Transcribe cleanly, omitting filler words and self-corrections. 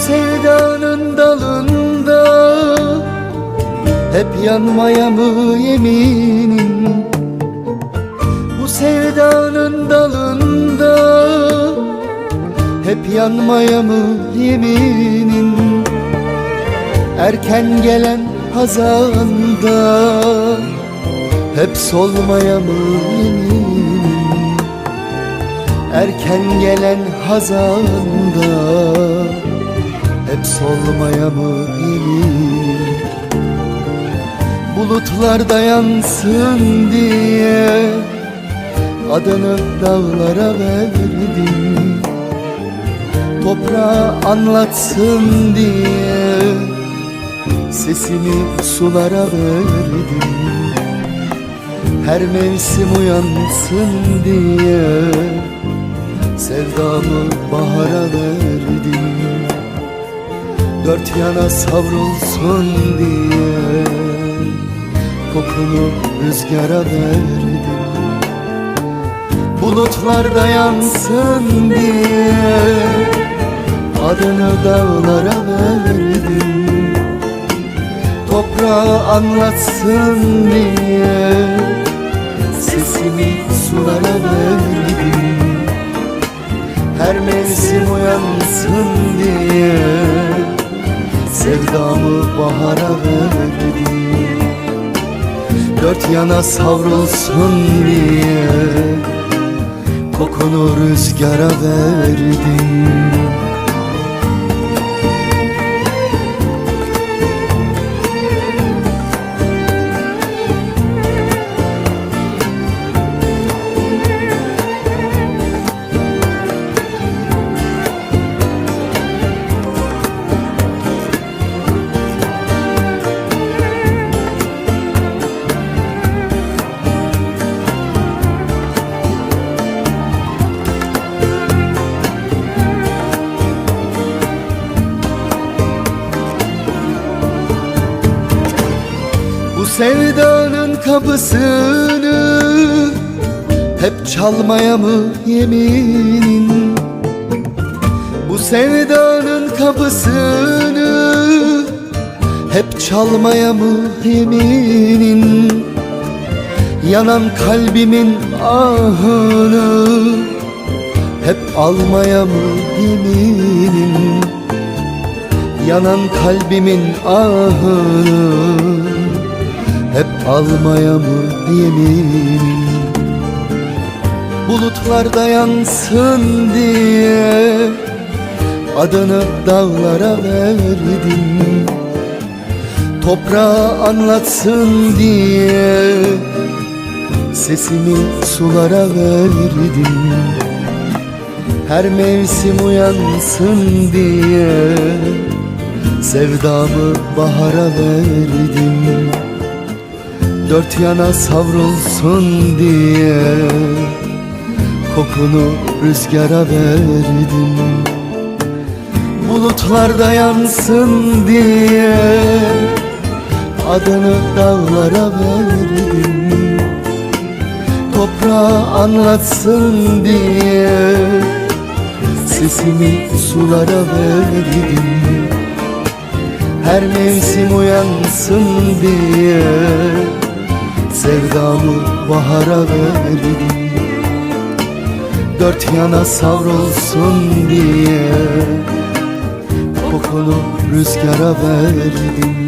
Sevdanın dalında hep yanmaya mı yeminim? Bu sevdanın dalında hep yanmaya mı yeminim? Erken gelen hazanda hep solmaya mı yeminim? Erken gelen hazanda hep solmaya mı yemin? Bulutlarda yansın diye adını dağlara verdim. Toprağa anlatsın diye sesimi sulara verdim. Her mevsim uyansın diye sevdamı bahara verdim. Dört yana savrulsun diye kokunu rüzgara verdim. Bulutlarda yansın diye adını dağlara verdim. Toprağa anlatsın diye sesimi sulara verdim. Her mevsim uyansın diye sevdamı bahara verdim. Dört yana savrulsun diye kokunu rüzgara verdim. Bu sevdanın kapısını hep çalmaya mı yeminim? Bu sevdanın kapısını hep çalmaya mı yeminim? Yanan kalbimin ahını hep almaya mı yeminim? Yanan kalbimin ahını hep almaya mı yeminim? Bulutlarda yansın diye adını dağlara verdim. Toprağa anlatsın diye sesimi sulara verdim. Her mevsim uyansın diye sevdamı bahara verdim. Dört yana savrulsun diye kokunu rüzgara verdim. Bulutlarda yansın diye adını dağlara verdim. Toprağa anlatsın diye sesimi sulara verdim. Her mevsim uyansın diye sevdamı bahara verdim. Dört yana savrulsun diye kokunu rüzgara verdim.